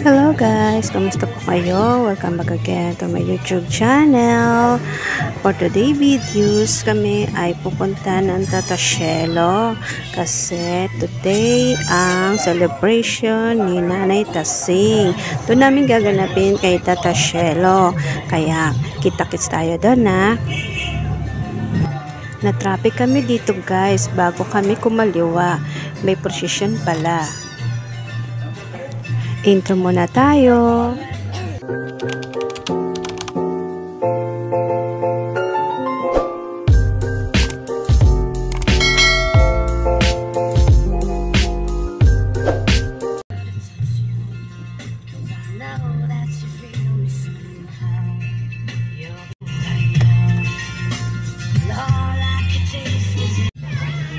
Hello guys, kamusta po kayo? Welcome back again to my YouTube channel. For today videos, kami ay pupunta ng Tata Shelo kasi today ang celebration ni Nanay Tasing. Doon namin gaganapin kay Tata Shelo. Kaya kita-kits tayo doon na. Na-traffic kami dito guys bago kami kumaliwa. May procession pala. Intro muna tayo.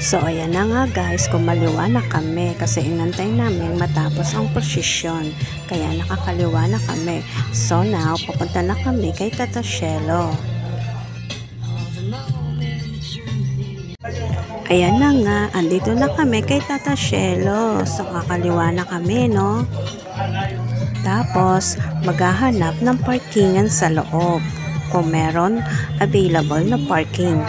So, ayan na nga guys, kumaliwa na kami kasi inantay namin matapos ang prosesyon. Kaya nakakaliwa na kami. So now, pupunta na kami kay Tata Shelo. Ayan na nga, andito na kami kay Tata Shelo. So, kakaliwa na kami, no? Tapos, maghahanap ng parkingan sa loob kung meron available na parking.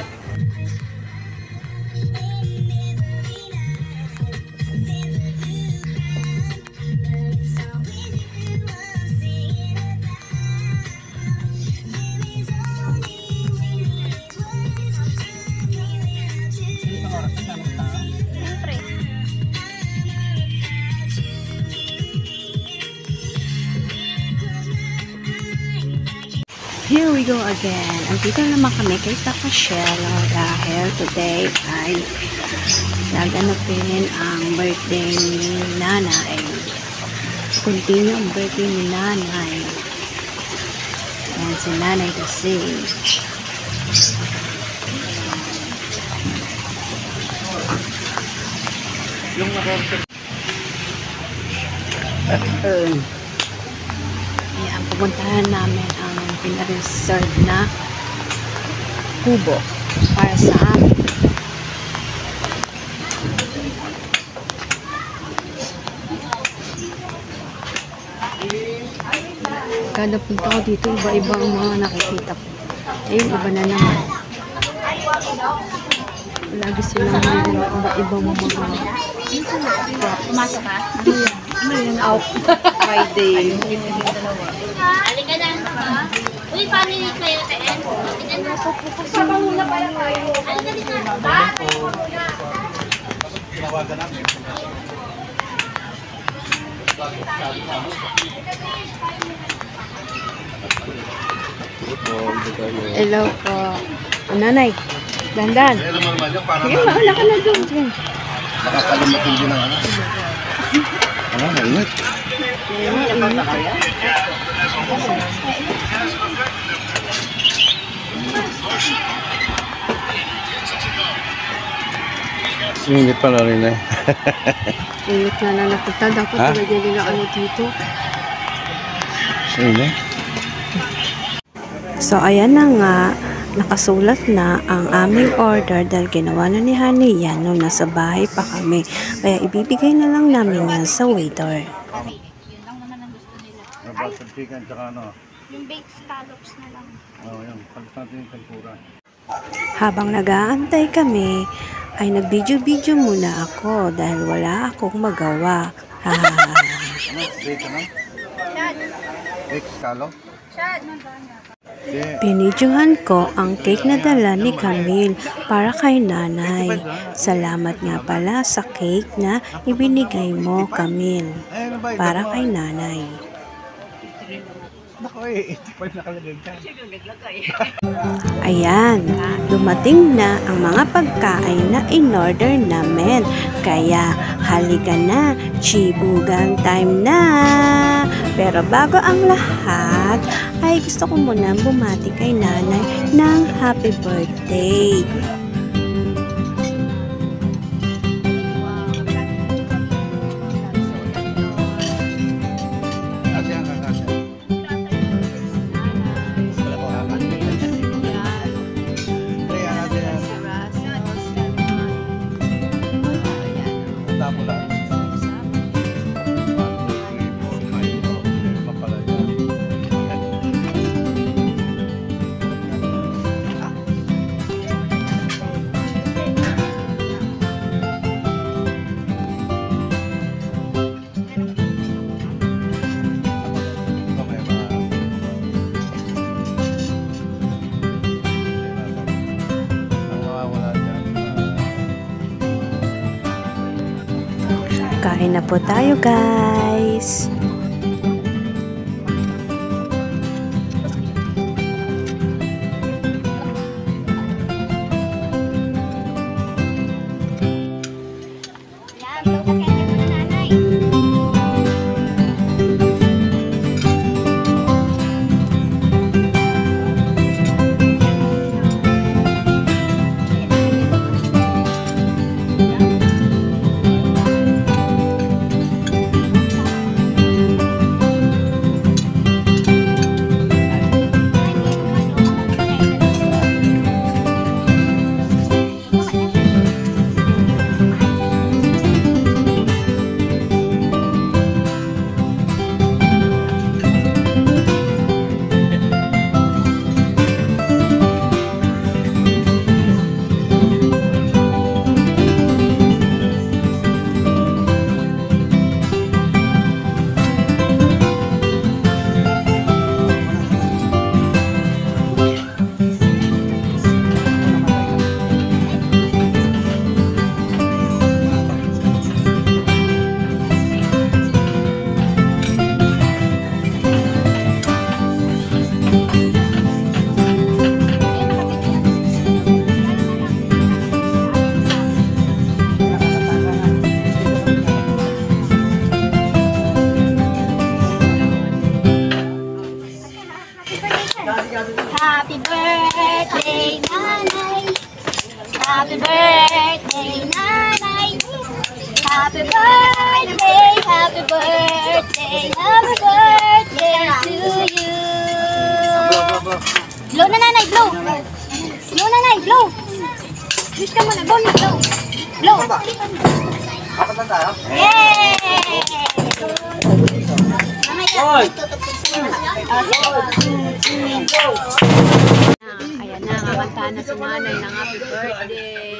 Here we go again. Andito naman kami kay Tata Shelo dahil today ay gaganapin ang birthday ni Nanay. Continue ang birthday ni Nanay. Yan si Nanay Tasing. Ayan, pupuntahan namin ang pinareserve na kubo para sa amin. Kada punta ko dito, iba-ibang mga nakikita ko. Ayun, iba na naman. Lagi silang iba-ibang mga pumasok ka? Ayan, out. Friday. Halika na. Uy, paano yun kayo, Teen? Tingnan mo po po. Sama muna pala kayo. Halika din na. Ba? Tinawagan namin. Hello po. Nanay, dandan. Sige, mauna ka na doon. Sige. Nakakalimutin din ang ano. Ano, mainit. Mainit pa na rin eh. Init na na napunta. Dapat nilagyan nila ano dito. Mainit. So, ayan na nga. Nakasulat na ang aming order dahil ginawa na ni Honey yan nung nasa bahay pa kami. Kaya ibibigay na lang namin yan sa waiter. Yun lang naman ang gusto nila. Butter chicken tsaka ano. Yung baked scallops na lang. Oo, yan. Palit natin yung tempura. Habang nag-aantay kami, ay nag-video-video muna ako dahil wala akong magawa. Ano? Bake ano? Chad! Bake scallop? Chad! Pinidyohan ko ang cake na dala ni Camille para kay Nanay. Salamat nga pala sa cake na ibinigay mo, Camille, para kay Nanay. Naku eh, 85 nakalagay ka. Ayan, dumating na ang mga pagkain na in-order namin. Kaya halika na, chibugan time na! Pero bago ang lahat, ay gusto ko muna bumati kay Nanay ng happy birthday. Kasi ang kakasya. Kaya natin yan. Tapos lang. Kain na po tayo, guys. Happy birthday, Nanay! Happy birthday, Nanay! Happy birthday, happy birthday, happy birthday to you! Blow na, Nanay, blow! Blow, Nanay, blow! Wish ka muna, blow na, blow! Blow! Yay! Mamaya, Ayan na, kakanta na si nanay ng happy birthday.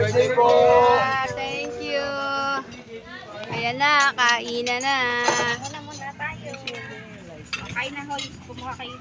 Thank you. Ayan na, kainan na. Muna muna tayo. Kain na, hoy. Kumuha kayo.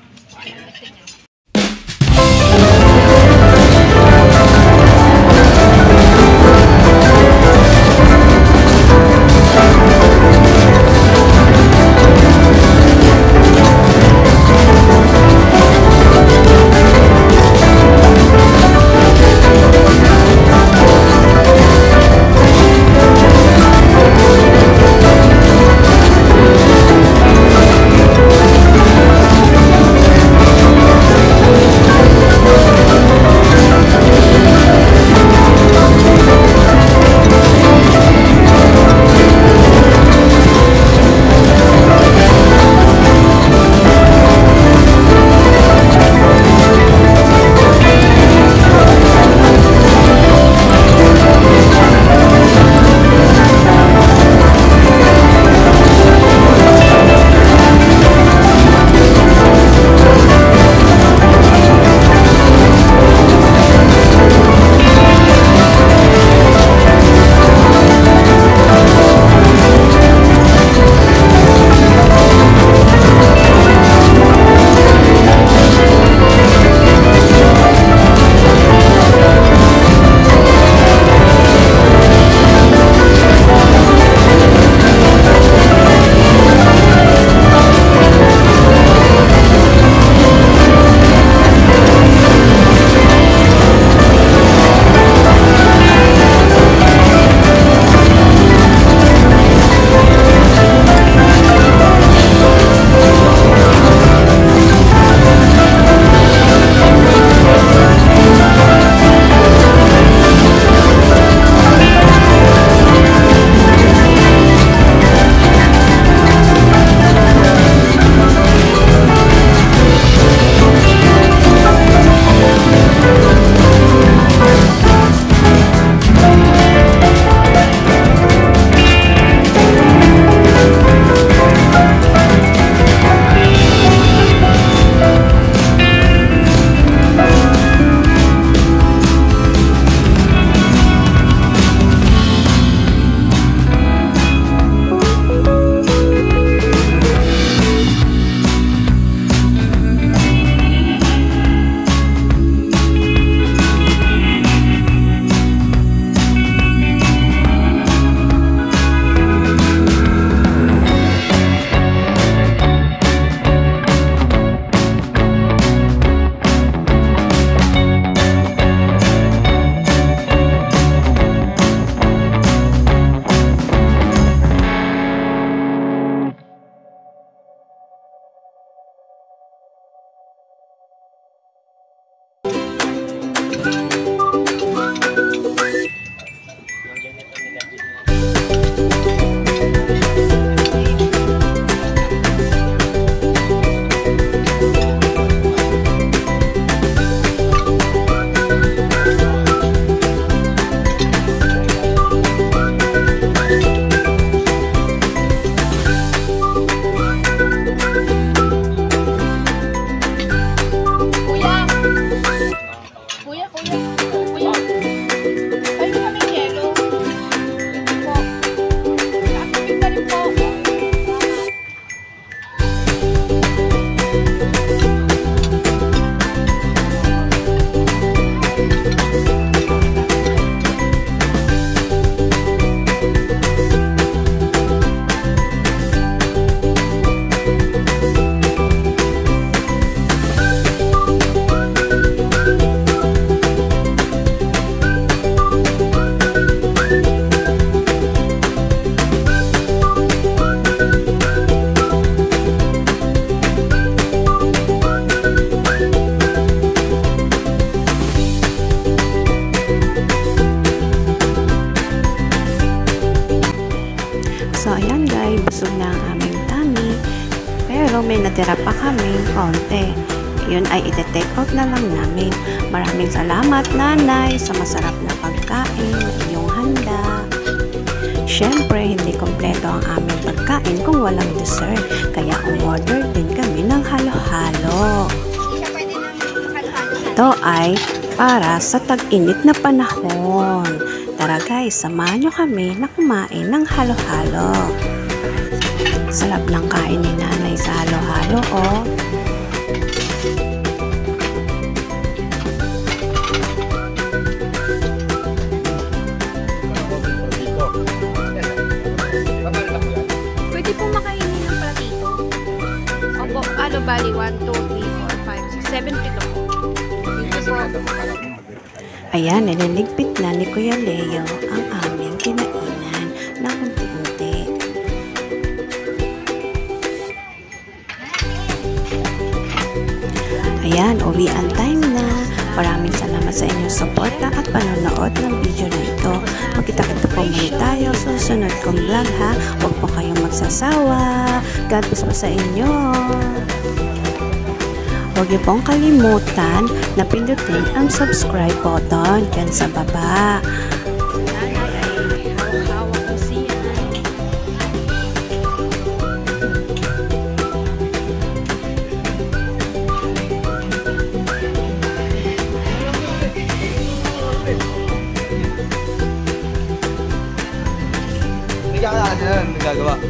So, ayan guys, busog na ang aming tummy. Pero may natira pa kaming konti. Yun ay ite-take out na lang namin. Maraming salamat, Nanay, sa masarap na pagkain na iyong handa. Siyempre, hindi kompleto ang aming pagkain kung walang dessert. Kaya umorder din kami ng halo-halo. Ito ay para sa tag-init na panahon. Tara guys, samahan nyo kami na kumain ng halo-halo. Sarap ng kain ni Nanay sa halo-halo, oh. Pwede po makainin ng platito. Opo, ano bali? 1, 2, 3, 4, 5, 6, 7 pito po. Dito po. Ayan, nililigpit na ni Kuya Leo ang aming kinainan na unti-unti. Ayan, uwian time na. Maraming salamat sa inyong suporta at panonood ng video na ito. Magkita-kita po muli tayo sa susunod kong vlog ha. Huwag po kayong magsasawa. God bless po sa inyo. Huwag niyo pong kalimutan na pindutin ang subscribe button dyan sa baba. Hawak ko siya. Bigyan ka na ng nagagawa.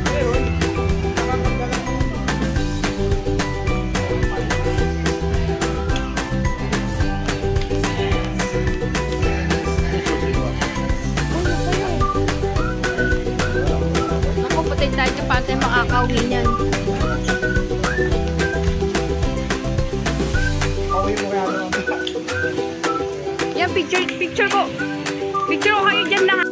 Ako, patay tayo sa patay makakauwi niyan. Okay mo kaya naman. Yan, picture ko. Picture ko kayo dyan lahat.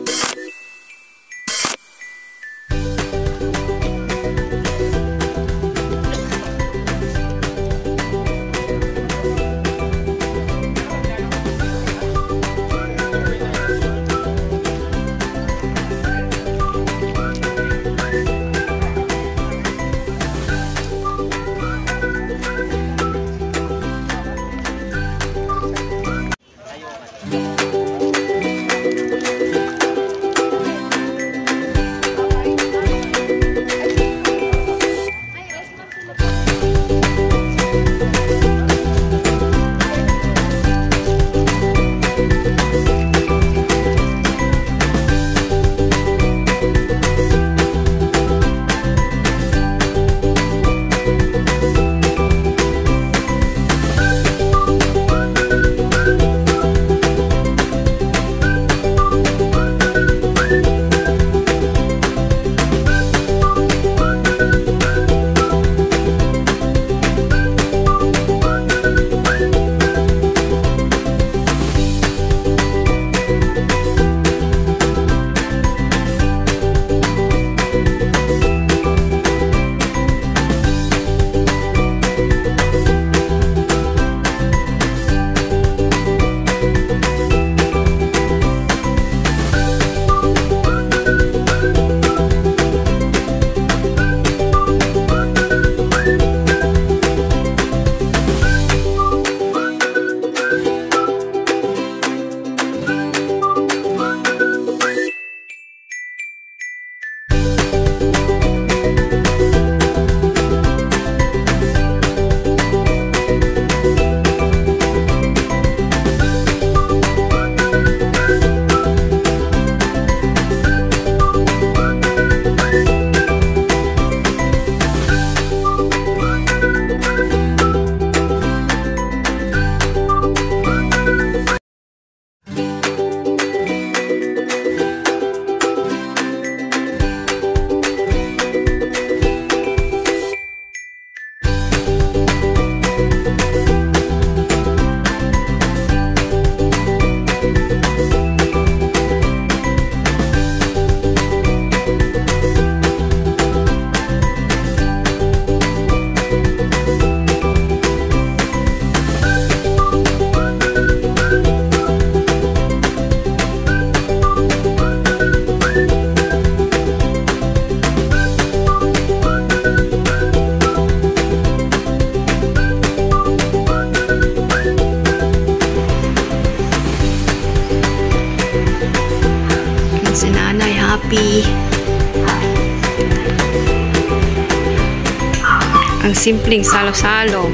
Ang simpleng salo-salo.